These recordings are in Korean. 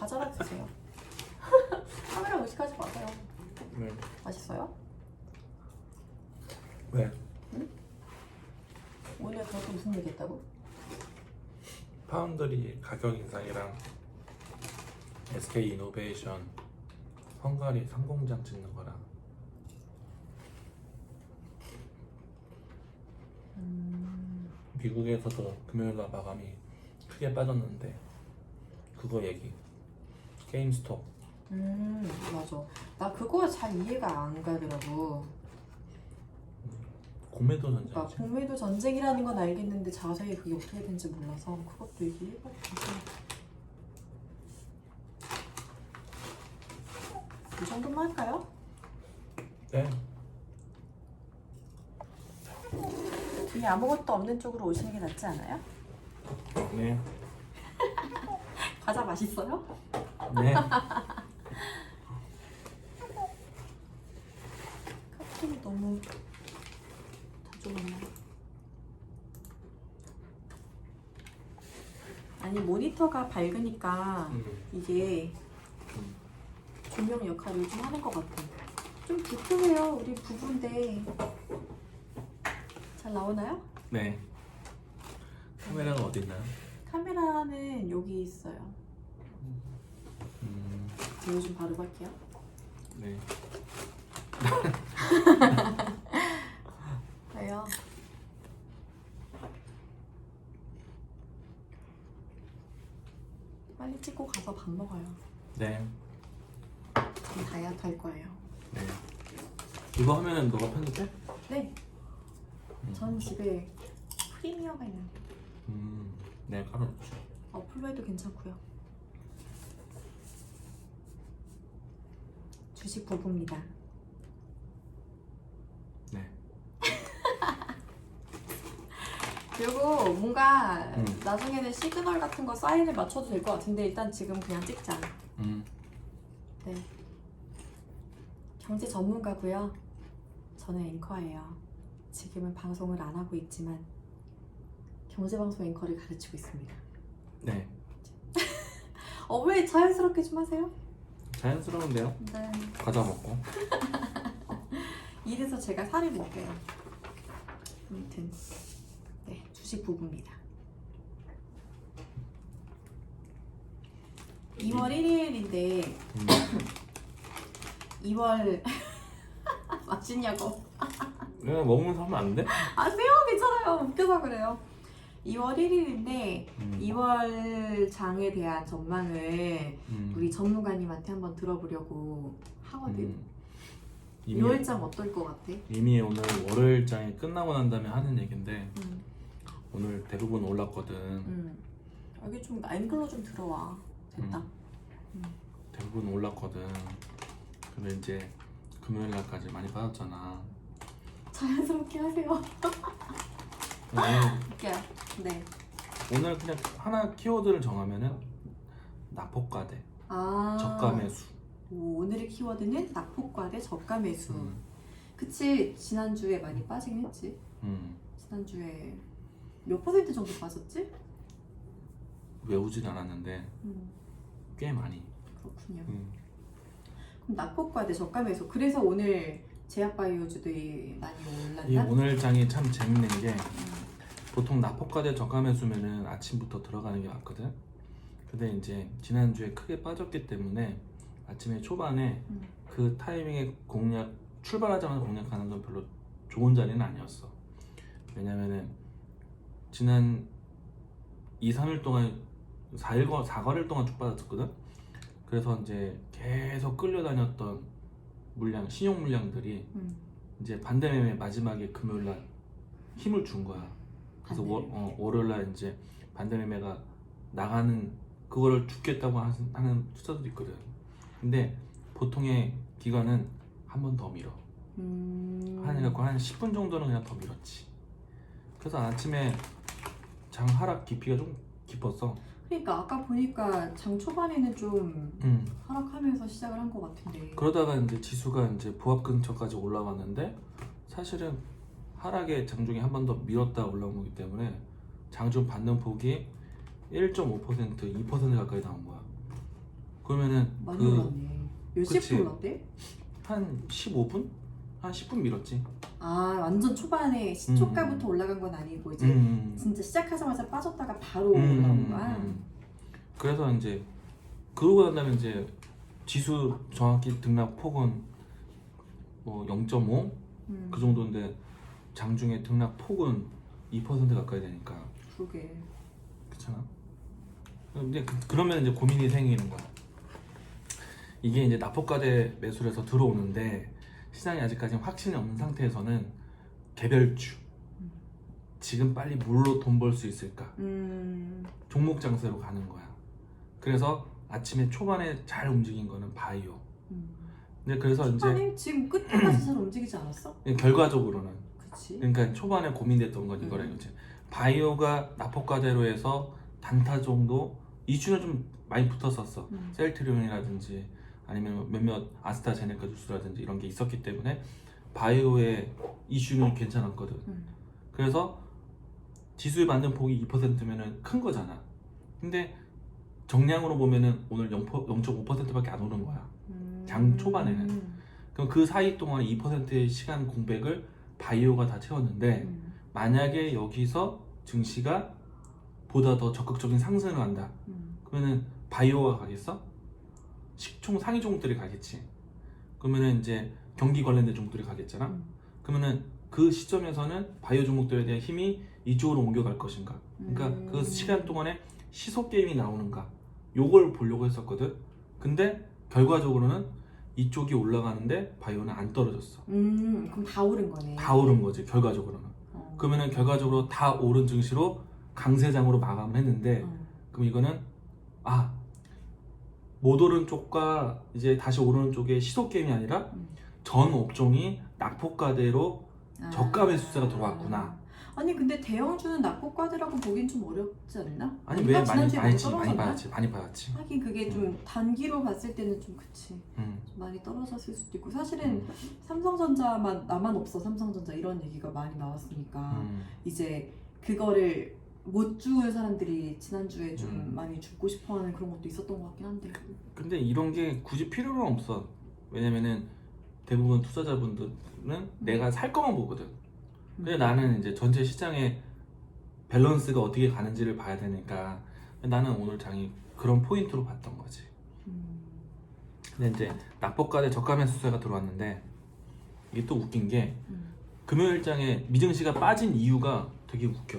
잘라 드세요. 카메라 의식하지 마세요. 네. 맛있어요? 왜? 오늘 그렇게 무슨 얘기했다고? 파운드리 가격 인상이랑 SK 이노베이션 헝가리 상공장 찍는 거랑 미국에서도 금요일날 마감이 크게 빠졌는데 그거 얘기. 게임스톱. 맞아. 나 그거 잘 이해가 안 가더라고. 공매도 그러니까 전쟁이지. 공매도 전쟁이라는 건 알겠는데 자세히 그게 어떻게 된지 몰라서 그것도 얘기해봐. 이 정도만 할까요? 네. 뒤에 아무것도 없는 쪽으로 오시는 게 낫지 않아요? 네. 과자 맛있어요? 네. 카톡이 너무 다 좋았네. 아니 모니터가 밝으니까 이게 조명 역할을 좀 하는 것 같아. 좀 불편해요. 우리 부부인데 잘 나오나요? 네. 카메라가 어디 있나요? 카메라는 여기 있어요. 제가 좀 바로 갈게요. 네. 왜요? 빨리 찍고 가서 밥 먹어요. 네. 지금 다이어트 할 거예요. 네. 이거 하면은 너가 편집해? 네. 전 집에 프리미어가 있는데 네, 깔아놓지. 어플로 해도 괜찮고요. 주식 부부입니다. 네. 그리고 뭔가 나중에는 시그널 같은 거 사인을 맞춰도 될 것 같은데 일단 지금 그냥 찍자. 네. 경제 전문가고요. 저는 앵커예요. 지금은 방송을 안 하고 있지만 경제방송 앵커를 가르치고 있습니다. 네. 왜 자연스럽게 좀 하세요? 자연스러운데요? 네. 과자 먹고. 이래서 제가 살을 못 빼요. 아무튼 네, 주식 부부입니다. 2월 1일인데 2월 맛있냐고. 그냥 먹으면서 하면 안 돼? 아세요? 괜찮아요. 웃겨서 그래요. 2월 1일인데 2월 장에 대한 전망을 우리 전문가님한테 한번 들어보려고 하거든. 2월장 어떨 것 같아? 이미 오늘 월요일장이 끝나고 난 다음에 하는 얘긴데 오늘 대부분 올랐거든. 여기 좀 앵글로 좀 들어와. 됐다. 대부분 올랐거든. 근데 이제 금요일 날까지 많이 빠졌잖아. 자연스럽게 하세요. 웃겨요. 네. 오늘 그냥 하나 키워드를 정하면은 낙폭과대, 저가 매수. 오늘의 키워드는 낙폭과대 저가 매수. 그치, 지난주에 많이 빠지긴 했지. 지난주에 몇 퍼센트 정도 빠졌지? 외우진 않았는데 꽤 많이. 그렇군요. 그럼 낙폭과대 저가 매수. 그래서 오늘 제약바이오주들이 많이 올랐나? 이 오늘 장이 참 재밌는 게 보통 낙폭과대 저가 매수면은 아침부터 들어가는 게 맞거든. 근데 이제 지난주에 크게 빠졌기 때문에 아침에 초반에 그 타이밍에 출발하자마자 공략하는 건 별로 좋은 자리는 아니었어. 왜냐면은 지난 2, 3일 동안 4거래일 동안 쭉 빠졌거든. 그래서 이제 계속 끌려다녔던 신용 물량들이 이제 반대 매매 마지막에 금요일 날 힘을 준 거야. 그래서 월요일 날 이제 반대 매매가 나가는 그거를 죽겠다고 하는 투자들이 있거든. 근데 보통의 기간은 한 번 더 밀어. 한 10분 정도는 그냥 더 밀었지. 그래서 아침에 장 하락 깊이가 좀 깊었어. 그러니까 아까 보니까 장 초반에는 좀 하락하면서 시작을 한 것 같은데. 그러다가 이제 지수가 이제 부합 근처까지 올라갔는데 사실은 하락의 장중에 한 번 더 밀었다 올라온 거기 때문에 장중 받는 폭이 1.5%, 2% 가까이 나온 거야. 그러면은 많이 올랐네. 몇 그치. 시부터 올랐대? 한 15분? 한 10분 밀었지. 아 완전 초반에 시초가부터 올라간 건 아니고 이제 진짜 시작하자마자 빠졌다가 바로 올라온 거야. 그래서 이제 그러고 난 다음에 이제 지수 정확히 등락 폭은 뭐 0.5? 그 정도인데 장중에 등락 폭은 2% 가까이 되니까 그게 그렇잖아. 근데 그러면 이제 고민이 생기는 거야. 이게 이제 납폭과대 매수를 해서 들어오는데 시장이 아직까지 확신이 없는 상태에서는 개별주 지금 빨리 뭘로 돈 벌 수 있을까? 종목 장세로 가는 거야. 그래서 아침에 초반에 잘 움직인 거는 바이오. 근데 그래서 초반에 지금 끝까지 잘 움직이지 않았어? 결과적으로는 그치. 그러니까 초반에 고민됐던 건 이거라 이거지. 바이오가 납폭과대로 해서 단타 정도 이슈는 좀 많이 붙었었어. 셀트리온이라든지 아니면 몇몇 아스트라제네카 주스라든지 이런 게 있었기 때문에 바이오의 이슈는 괜찮았거든. 그래서 지수에 만든 폭이 2%면은 큰 거잖아. 근데 정량으로 보면은 오늘 0.5%밖에 안 오른 거야. 장 초반에는. 그럼 그 사이 동안 2%의 시간 공백을 바이오가 다 채웠는데 만약에 여기서 증시가 보다 더 적극적인 상승을 한다. 그러면은 바이오가 가겠어? 식총 상위 종목들이 가겠지. 그러면은 이제 경기 관련된 종목들이 가겠잖아. 그러면은 그 시점에서는 바이오 종목들에 대한 힘이 이쪽으로 옮겨갈 것인가. 그러니까 그 시간 동안에 시속 게임이 나오는가. 요걸 보려고 했었거든. 근데 결과적으로는 이쪽이 올라가는데 바이오는 안 떨어졌어. 그럼 다 오른 거네. 다 오른 거지 결과적으로는. 그러면은 결과적으로 다 오른 증시로 강세장으로 마감을 했는데 그럼 이거는 못 오른 쪽과 이제 다시 오르는 쪽의 시속 게임이 아니라 전 업종이 낙폭과대로 저가 매수세가 들어왔구나. 아니 근데 대형주는 낙폭과대라고 보긴 좀 어렵지 않나? 아니 왜 많이 떨어졌나? 많이 받았지. 하긴 그게 좀 단기로 봤을 때는 좀 그치. 좀 많이 떨어졌을 수도 있고 사실은 삼성전자만 나만 없어 삼성전자 이런 얘기가 많이 나왔으니까 이제 그거를 못 죽을 사람들이 지난주에 좀 많이 죽고 싶어하는 그런 것도 있었던 것 같긴 한데. 근데 이런 게 굳이 필요는 없어. 왜냐면은 대부분 투자자분들은 내가 살 거만 보거든. 근데 나는 이제 전체 시장의 밸런스가 어떻게 가는지를 봐야 되니까 나는 오늘 장이 그런 포인트로 봤던 거지. 근데 이제 낙폭과대 저가 매수세가 들어왔는데 이게 또 웃긴 게 금요일장에 미증시가 빠진 이유가 되게 웃겨.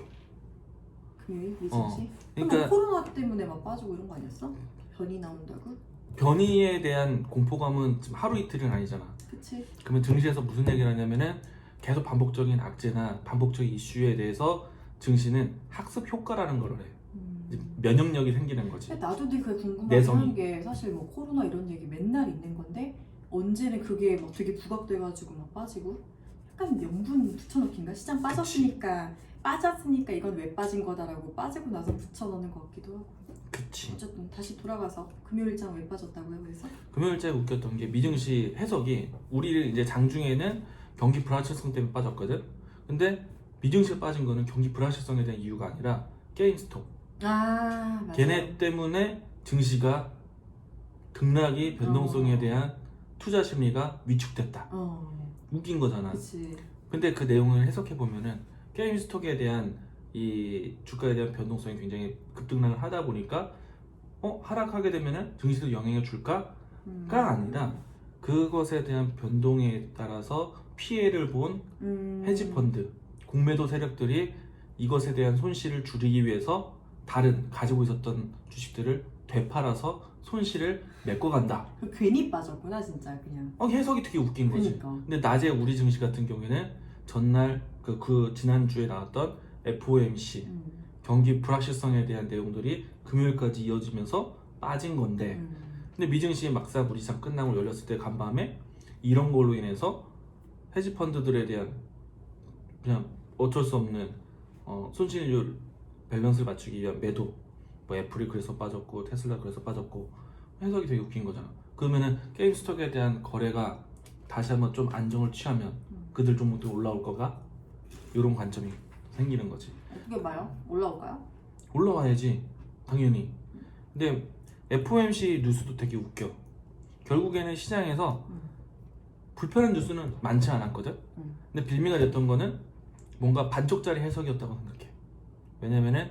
금요일 미증시? 그러니까 코로나 때문에 막 빠지고 이런 거 아니었어? 변이 나온다고? 변이에 대한 공포감은 지금 하루 이틀은 아니잖아. 그치? 그러면 증시에서 무슨 얘기를 하냐면은 계속 반복적인 악재나 반복적인 이슈에 대해서 증시는 학습 효과라는 걸 해. 면역력이 생기는 거지. 나도 되게 궁금한 내성이. 게 사실 뭐 코로나 이런 얘기 맨날 있는 건데 언제는 그게 막 되게 부각돼가지고 막 빠지고 약간 명분 붙여넣기인가? 시장 빠졌으니까 이건 왜 빠진 거다라고 빠지고 나서 붙여넣는 것 같기도 하고. 그치. 어쨌든 다시 돌아가서 금요일장 왜 빠졌다고요? 그래서? 금요일째 웃겼던 게 미증시 해석이 우리를 이제 장중에는 경기 불확실성 때문에 빠졌거든. 근데 미증시가 빠진 거는 경기 불확실성에 대한 이유가 아니라 게임스톱. 맞아. 걔네 때문에 증시가 등락이 변동성에 대한 투자 심리가 위축됐다. 웃긴 거잖아. 그치. 근데 그 내용을 해석해 보면은 게임스톡에 대한 이 주가에 대한 변동성이 굉장히 급등락을 하다 보니까 하락하게 되면은 증시도 영향을 줄까가 아니라 그것에 대한 변동에 따라서 피해를 본 헤지펀드, 공매도 세력들이 이것에 대한 손실을 줄이기 위해서 다른 가지고 있었던 주식들을 되팔아서 손실을 메꿔간다. 괜히 빠졌구나 진짜 그냥. 해석이 되게 웃긴 거지. 그러니까. 근데 낮에 우리 증시 같은 경우에는 전날 그 지난주에 나왔던 FOMC 경기 불확실성에 대한 내용들이 금요일까지 이어지면서 빠진 건데 근데 미증시 막상 우리 시장 끝나고 열렸을 때 간밤에 이런 걸로 인해서 헤지펀드들에 대한 그냥 어쩔 수 없는 손실률 밸런스를 맞추기 위한 매도, 뭐 애플이 그래서 빠졌고 테슬라 그래서 빠졌고 해석이 되게 웃긴 거잖아. 그러면은 게임스톡에 대한 거래가 다시 한번 좀 안정을 취하면 그들 종목들 올라올 거가 이런 관점이 생기는 거지. 어떻게 봐요? 올라올까요? 올라와야지 당연히. 근데 FOMC 뉴스도 되게 웃겨. 결국에는 시장에서 불편한 뉴스는 많지 않았거든. 근데 빌미가 됐던 거는 뭔가 반쪽짜리 해석이었다고 생각해. 왜냐면은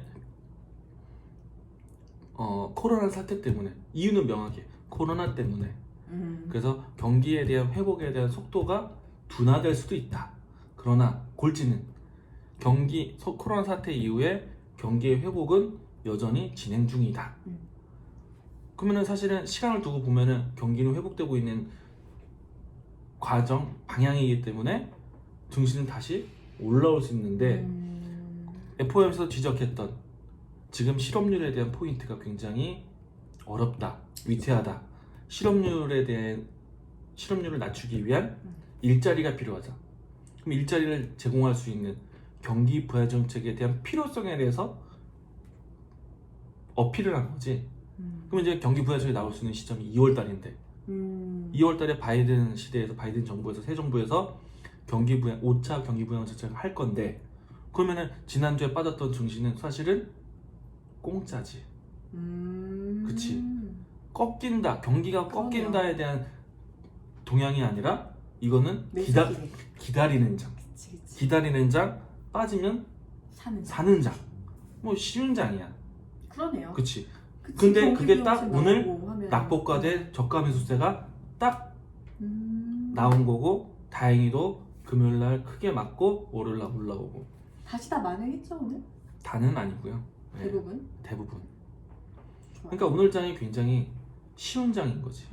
코로나 사태 때문에, 이유는 명확해. 코로나 때문에. 그래서 경기에 대한 회복에 대한 속도가 둔화될 수도 있다. 그러나 골치는 코로나 사태 이후에 경기의 회복은 여전히 진행 중이다. 그러면은 사실은 시간을 두고 보면은 경기는 회복되고 있는 과정, 방향이기 때문에 증시는 다시 올라올 수 있는데 FOMC에서 지적했던 지금 실업률에 대한 포인트가 굉장히 어렵다, 위태하다. 실업률을 낮추기 위한 일자리가 필요하다. 그럼 일자리를 제공할 수 있는 경기 부양 정책에 대한 필요성에 대해서 어필을 한 거지. 그럼 이제 경기 부양 정책이 나올 수 있는 시점이 2월 달인데 2월 달에 바이든 시대에서, 바이든 정부에서, 새 정부에서 5차 경기 부양 정책을 할 건데, 그러면은 지난주에 빠졌던 증시는 사실은 공짜지. 그치? 꺾인다, 경기가 꺾인다에 대한 동향이 아니라 이거는 기다리는 장. 그치. 기다리는 장, 빠지면 사는 장. 뭐 쉬운 장이야. 그러네요. 그치? 근데 그게 딱 오늘 낙폭과대 저가 매수세가 딱 나온 거고, 다행히도 금요일날 크게 맞고 월요일날 올라오고. 다시 다 만회했죠 오늘? 다는 아니고요. 네, 대부분. 그러니까 오늘 장이 굉장히 쉬운 장인 거지.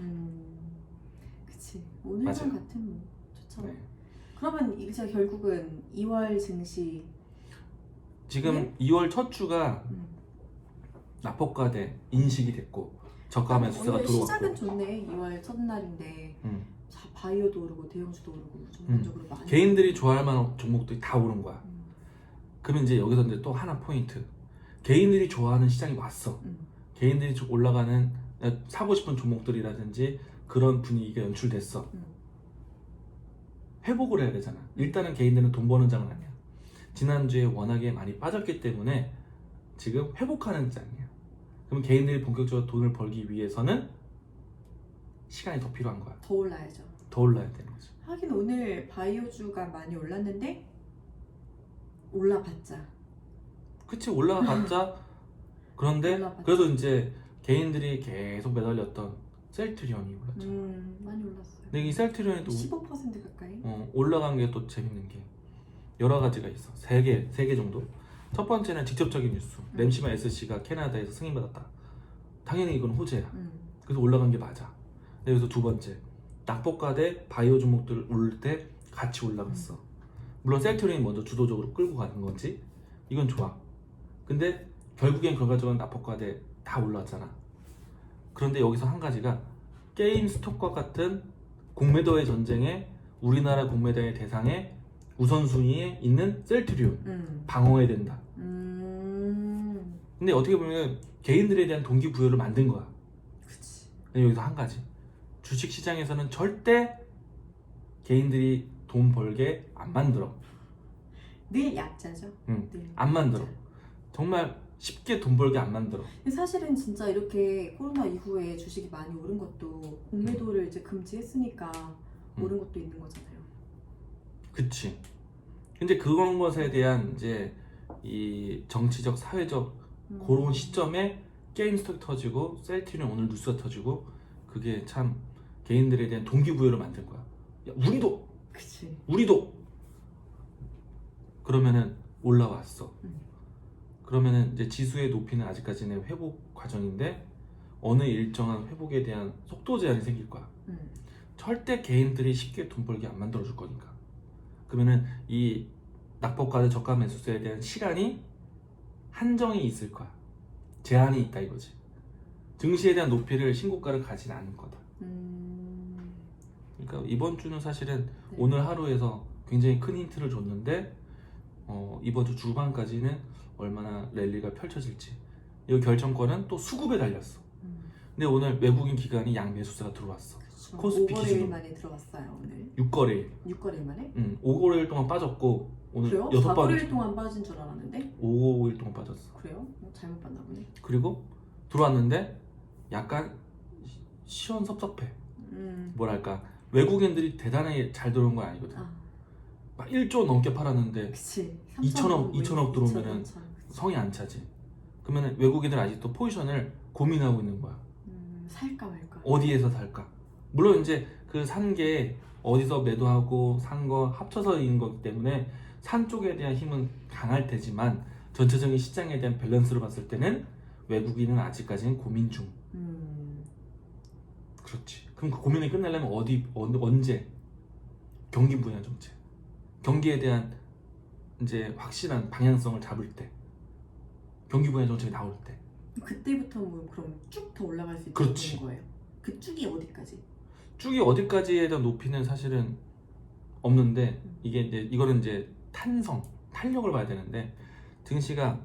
그치. 오늘 맞아요. 장 같은 뭐 좋죠. 네. 그러면 이제 결국은 2월 증시 지금 네? 2월 첫 주가 낙폭과대 인식이 됐고 저가 매수세가 오늘 들어왔고. 시작은 좋네. 2월 첫날인데 바이오도 오르고 대형주도 오르고 전반적으로 많이 개인들이 좋아할 만한 종목들이 다 오른 거야. 그러면 이제 여기서 이제 또 하나 포인트. 개인들이 좋아하는 시장이 왔어. 개인들이 올라가는, 사고 싶은 종목들이라든지 그런 분위기가 연출됐어. 회복을 해야 되잖아. 일단은 개인들은 돈 버는 장은 아니야. 지난주에 워낙에 많이 빠졌기 때문에 지금 회복하는 장이야. 그럼 개인들이 본격적으로 돈을 벌기 위해서는 시간이 더 필요한 거야. 더 올라야죠. 더 올라야 되는 거지. 하긴 오늘 바이오주가 많이 올랐는데 올라봤자. 그치, 올라갔자. 그런데 올라봤자. 그래도 이제 개인들이 계속 매달렸던 셀트리온이 올랐죠. 많이 올랐어요. 근데 이 셀트리온이 또 15% 가까이. 올라간 게 또 재밌는 게 여러 가지가 있어. 세 개 정도. 첫 번째는 직접적인 뉴스. 램시마 SC가 캐나다에서 승인받았다. 당연히 이건 호재야. 그래서 올라간 게 맞아. 여기서 두 번째, 낙폭과대 바이오 종목들 오를 때 같이 올라갔어. 물론 셀트리온이 먼저 주도적으로 끌고 가는 건지 이건 좋아. 근데 결국엔 결과적으로 낙폭과대 다 올라왔잖아. 그런데 여기서 한 가지가 게임스톱과 같은 공매도의 전쟁에 우리나라 공매도의 대상에 우선순위에 있는 셀트리온 방어해야 된다. 근데 어떻게 보면 개인들에 대한 동기부여를 만든 거야. 그치. 근데 여기서 한 가지, 주식시장에서는 절대 개인들이 돈 벌게 안 만들어. 늘 약자죠. 늘. 안 만들어. 정말 쉽게 돈 벌게 안 만들어. 근데 사실은 진짜 이렇게 코로나 이후에 주식이 많이 오른 것도 공매도를 이제 금지했으니까 오른 것도 있는 거잖아요. 그치. 근데 그런 것에 대한 이제 이 정치적, 사회적 그런 시점에 게임스톱이 터지고 셀트리온 오늘 뉴스가 터지고, 그게 참 개인들에 대한 동기부여를 만든 거야. 야, 우리도! 그치. 우리도! 그러면은 올라왔어. 그러면은 이제 지수의 높이는 아직까지는 회복 과정인데 어느 일정한 회복에 대한 속도 제한이 생길 거야. 절대 개인들이 쉽게 돈 벌게 안 만들어 줄 거니까. 그러면은 이 낙폭과대 저가 매수세에 대한 시간이 한정이 있을 거야. 제한이 있다 이거지. 증시에 대한 높이를 신고가를 가진 않을 거다. 그러니까 이번 주는 사실은 네. 오늘 하루에서 굉장히 큰 힌트를 줬는데 이번 주 주반까지는 얼마나 랠리가 펼쳐질지, 이 결정권은 또 수급에 달렸어. 근데 오늘 외국인 기관이 양매수세가 들어왔어. 그쵸. 코스피 5거래일 기준으로 만에 들어왔어요 오늘. 6거래일. 6거래일 만에? 5거래일 동안 빠졌고 오늘 그래요? 6번 4거래일 동안 빠진 줄 알았는데? 5일 동안 빠졌어. 그래요? 잘못 봤나 보네. 그리고 들어왔는데 약간 시원섭섭해. 뭐랄까 외국인들이 대단하게 잘 들어온 건 아니거든. 막 1조 넘게 팔았는데 그치. 2천억 들어오면은 2천억. 성이 안 차지. 그러면 외국인들 아직도 포지션을 고민하고 있는 거야. 살까 말까. 어디에서 살까? 물론 이제 그 산 게 어디서 매도하고 산 거 합쳐서인 거기 때문에 산 쪽에 대한 힘은 강할 테지만 전체적인 시장에 대한 밸런스로 봤을 때는 외국인은 아직까지는 고민 중. 그렇지. 그럼 그 고민을 끝내려면 언제? 경기 부양 정책. 경기에 대한 이제 확실한 방향성을 잡을 때. 경기 부양 정책이 나올 때. 그때부터 뭐 그럼 쭉 더 올라갈 수 그렇지. 있는 거예요. 그 쭉이 어디까지? 쭉이 어디까지에 대한 높이는 사실은 없는데 이거는 이제 탄력을 봐야 되는데 증시가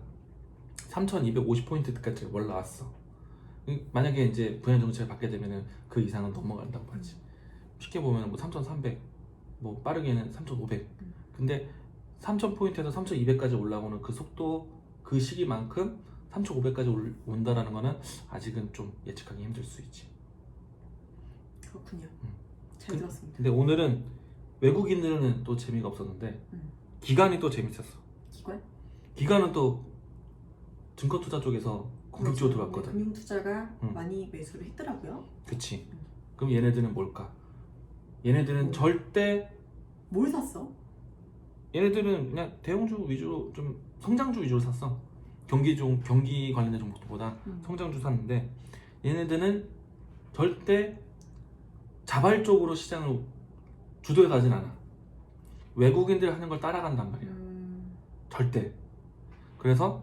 3,250포인트까지 올라왔어. 만약에 이제 부양 정책을 받게 되면은 그 이상은 넘어간다고 봐야지. 쉽게 보면 뭐 3,300, 뭐 빠르게는 3,500. 근데 3,000포인트에서 3,200까지 올라오는 그 속도, 그 시기만큼 3,500까지 온다라는 거는 아직은 좀 예측하기 힘들 수 있지. 그렇군요. 잘 들었습니다. 근데 오늘은 외국인들은 또 재미가 없었는데 기관이 또 재밌었어. 기관은 또 증권투자 쪽에서 공격적으로 들어왔거든. 금융투자가 많이 매수를 했더라고요. 그치. 그럼 얘네들은 뭘까? 얘네들은 절대 뭘 샀어? 얘네들은 그냥 대형주 위주로 좀 성장주 위주로 샀어. 경기 관련된 종목보다 성장주 샀는데 얘네들은 절대 자발적으로 시장을 주도해 가진 않아. 외국인들 하는 걸 따라간단 말이야. 절대. 그래서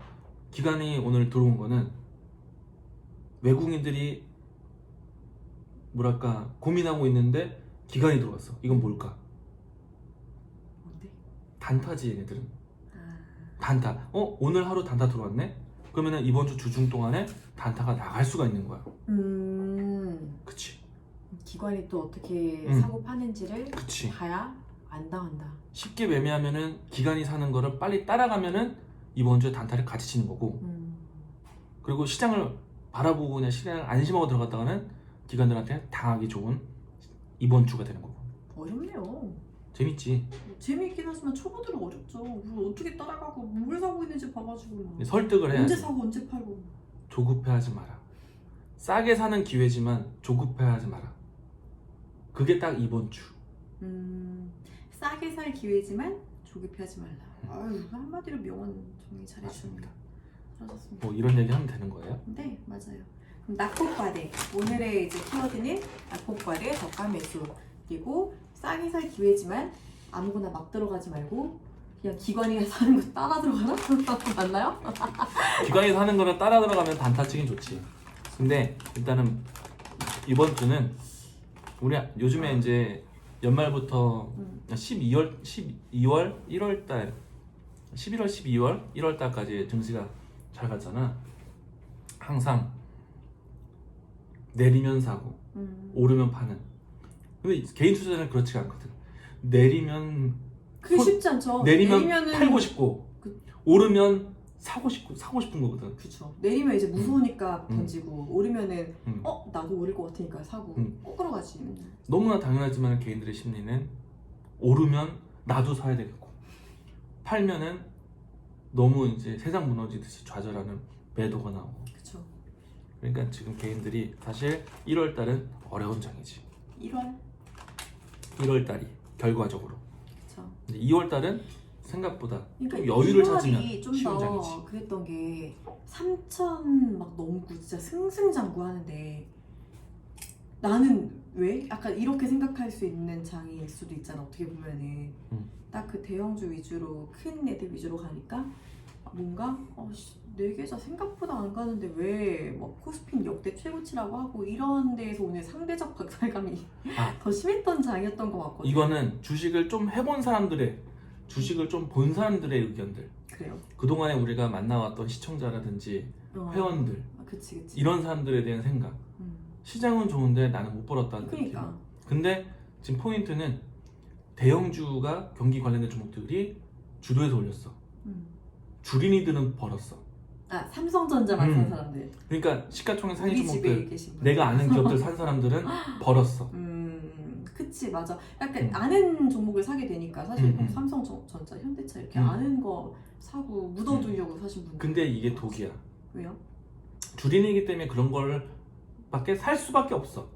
기관이 오늘 들어온 거는 외국인들이 뭐랄까 고민하고 있는데 기관이 들어왔어. 이건 뭘까? 뭔데? 단타지 얘네들은. 단타. 오늘 하루 단타 들어왔네? 그러면은 이번 주 주중 동안에 단타가 나갈 수가 있는 거야. 그치. 기관이 또 어떻게 사고 파는지를 그치. 봐야 안 당한다. 쉽게 매매하면은 기관이 사는 거를 빨리 따라가면은 이번 주에 단타를 같이 치는 거고 그리고 시장을 바라보고 그냥 시장을 안심하고 들어갔다가는 기관들한테 당하기 좋은 이번 주가 되는 거고. 어렵네요. 재밌지. 재미있긴 하지만 초보들은 어렵죠. 그걸 어떻게 따라가고 뭘 사고 있는지 봐가지고 설득을 해야지. 언제 사고 언제 팔고. 조급해하지 마라. 싸게 사는 기회지만 조급해하지 마라. 그게 딱 이번 주. 싸게 살 기회지만 조급해하지 말라. 아유, 한마디로 명언 정리 잘해주셨네요. 잘하셨습니다. 뭐 이런 얘기 하면 되는 거예요? 네, 맞아요. 그럼 낙폭과대. 오늘의 이제 키워드는 낙폭과대, 저가 매수. 그리고 싸게 살 기회지만 아무거나 막 들어가지 말고 그냥 기관이 사는 거 따라 들어가나? 맞나요? 기관이 사는 거를 따라 들어가면 단타 치긴 좋지. 근데 일단은 이번 주는 우리 요즘에 이제 연말부터 12월, 1월달, 11월, 12월, 1월달까지 증시가 잘 갔잖아. 항상 내리면 사고 오르면 파는. 근데 개인 투자자는 그렇지가 않거든. 내리면 그게 쉽지 않죠. 내리면 팔고 싶고 오르면 사고 싶은 거거든. 그렇죠. 내리면 이제 무서우니까 던지고 오르면은 나도 오를 것 같으니까 사고 거꾸로 가지. 너무나 당연하지만 개인들의 심리는 오르면 나도 사야 되겠고 팔면은 너무 이제 세상 무너지듯이 좌절하는 매도가 나오고. 그렇죠. 그러니까 지금 개인들이 사실 1월 달은 어려운 장이지. 1월 달이 결과적으로. 그렇죠. 근데 2월 달은 생각보다 그러니까 좀 여유를 2월이 찾으면 좀 쉬운 더 장이지. 그랬던 게 3천 막 넘고 진짜 승승장구하는데 나는 왜? 약간 이렇게 생각할 수 있는 장일 수도 있잖아. 어떻게 보면은 딱 그 대형주 위주로 큰 애들 위주로 가니까 뭔가 내 계좌 생각보다 안 가는데 왜 뭐 코스피는 역대 최고치라고 하고 이런 데에서 오늘 상대적 박탈감이 더 심했던 장이었던 것 같거든요. 이거는 주식을 좀 해본 사람들의 주식을 좀 본 사람들의 의견들. 그래요. 그동안에 우리가 만나왔던 시청자라든지 회원들 그치. 이런 사람들에 대한 생각. 시장은 좋은데 나는 못 벌었다는 그러니까. 느낌. 근데 지금 포인트는 대형주가 경기 관련된 종목들이 주도해서 올렸어. 주린이들은 벌었어. 아 삼성전자만 산 사람들. 그러니까 시가총액 상위 우리 집에 종목들 계신 분들. 내가 아는 기업들 산 사람들은 벌었어. 그치 맞아. 약간 아는 종목을 사게 되니까 사실 뭐 삼성전자, 현대차 이렇게 아는 거 사고 묻어두려고 사신 분들. 근데 이게 독이야. 왜요? 주린이기 때문에 그런 걸 밖에 살 수밖에 없어.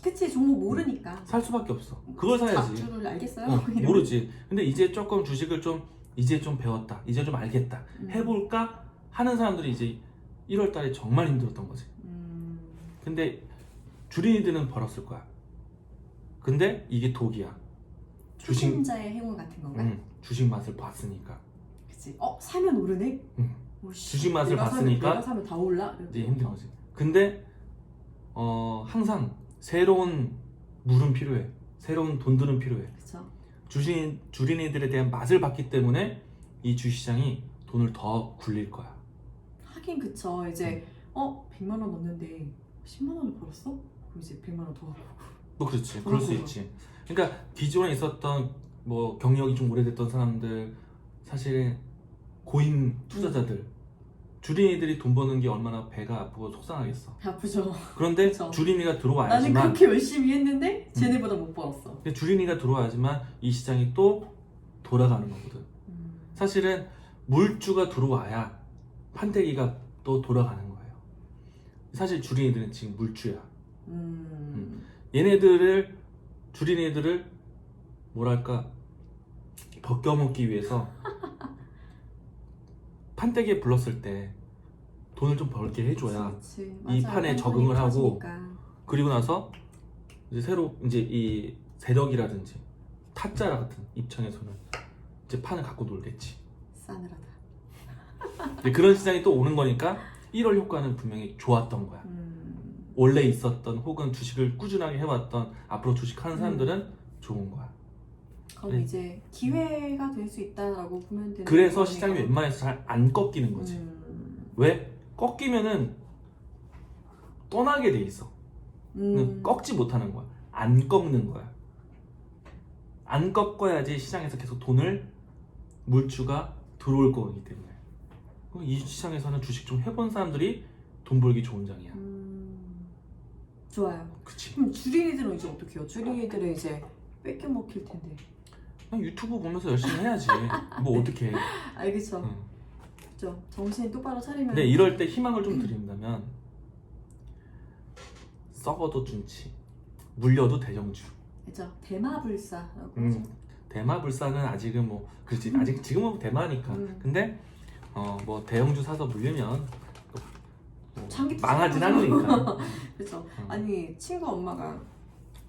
그치 종목 모르니까. 살 수밖에 없어. 그걸 사야지. 잡주를 알겠어요? 모르지. 근데 이제 조금 주식을 좀 이제 좀 배웠다. 이제 좀 알겠다. 해볼까 하는 사람들이 이제 1월 달에 정말 힘들었던 거지. 근데 주린이들은 벌었을 거야. 근데 이게 독이야. 초심자의 행운 같은 건가? 주식 맛을 봤으니까. 그치. 사면 오르네? 주식 맛을 봤으니까 내가 사면 다 올라? 이제 힘든 거지. 근데 항상 새로운 물은 필요해. 새로운 돈들은 필요해. 그쵸. 주린이들에 대한 맛을 봤기 때문에 이 주시장이 돈을 더 굴릴 거야. 하긴 그쵸. 이제 100만 원 넣는데 10만 원을 벌었어? 그럼 이제 100만 원 더 하고. 뭐 그렇지. 그럴 수 있지. 그러니까 기존에 있었던 뭐 경력이 좀 오래됐던 사람들, 사실 고임 투자자들, 주린이들이 돈 버는 게 얼마나 배가 아프고 속상하겠어. 아프죠. 그런데 그쵸. 주린이가 나는 들어와야지만 그렇게 열심히 했는데 쟤네보다 못 벌었어. 근데 주린이가 들어와야지만 이 시장이 또 돌아가는 거거든. 사실은 물주가 들어와야 판때기가 또 돌아가는 거예요. 사실 주린이들은 지금 물주야. 주린이들을 뭐랄까 벗겨먹기 위해서 판때기에 불렀을 때 돈을 좀 벌게 해줘야 그치. 이 맞아요. 판에 적응을 하고 터지니까. 그리고 나서 이제 새로 이제 이 세력이라든지 타짜 같은 입장에서는 이제 판을 갖고 놀겠지. 싸늘하다. 이제 그런 시장이 또 오는 거니까 1월 효과는 분명히 좋았던 거야. 원래 있었던 혹은 주식을 꾸준하게 해왔던 앞으로 주식하는 사람들은 좋은 거야. 그럼 이제 기회가 될 수 있다라고 보면 되는 그래서 거네요. 시장이 웬만해서 잘 안 꺾이는 거지. 왜? 꺾이면은 떠나게 돼 있어. 꺾지 못하는 거야. 안 꺾는 거야. 안 꺾어야지 시장에서 계속 돈을 물주가 들어올 거기 때문에. 이 시장에서는 주식 좀 해본 사람들이 돈 벌기 좋은 장이야. 좋아요. 그치. 그럼 주린이들은 이제 어떻게 해요? 주린이들은 이제 뺏겨 먹힐 텐데. 그냥 유튜브 보면서 열심히 해야지. 뭐 어떻게 해. 알겠죠. 그죠. 정신 똑바로 차리면. 근데 이럴 때 희망을 좀 드린다면 썩어도 준치, 물려도 대정주. 그죠. 대마불사라고 하죠. 대마불사는 아직은 뭐 그렇지. 아직 지금은 대마니까. 근데 뭐 대형주 사서 물리면 뭐 망하진 않으니까. 그렇죠. 아니 친구 엄마가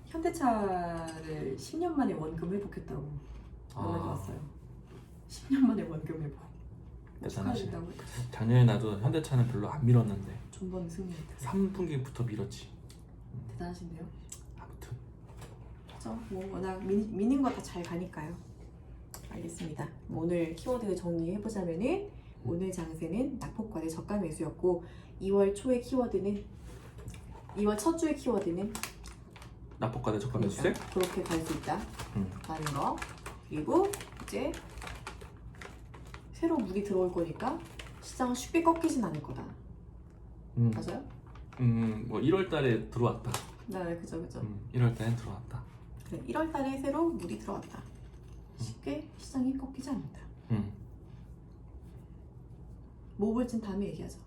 현대차를 10년 만에 원금 회복했다고 연락이 왔어요. 10년 만에 원금 회복. 대단하시네. 축하드린다고 했죠. 작년에 나도 현대차는 별로 안 밀었는데 존버는 승리했다. 3분기부터 밀었지. 대단하신데요. 아무튼 그렇죠. 뭐 워낙 미는 거 다 잘 가니까요. 알겠습니다. 오늘 키워드 정리해보자면은 오늘 장세는 낙폭과대 저가 매수였고 2월 초의 키워드는 2월 첫 주의 키워드는 나폭과대 저가 매수세? 그렇게 갈 수 있다 라는 거. 그리고 이제 새로 물이 들어올 거니까 시장은 쉽게 꺾이진 않을 거다. 맞아요? 뭐 1월 달에 들어왔다. 네, 그죠. 1월 달에 들어왔다. 그래, 1월 달에 새로 물이 들어왔다. 쉽게 시장이 꺾이지 않는다. 뭐 볼진 다음에 얘기하죠.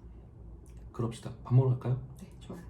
그럽시다. 밥 먹으러 갈까요? 네, 좋아요.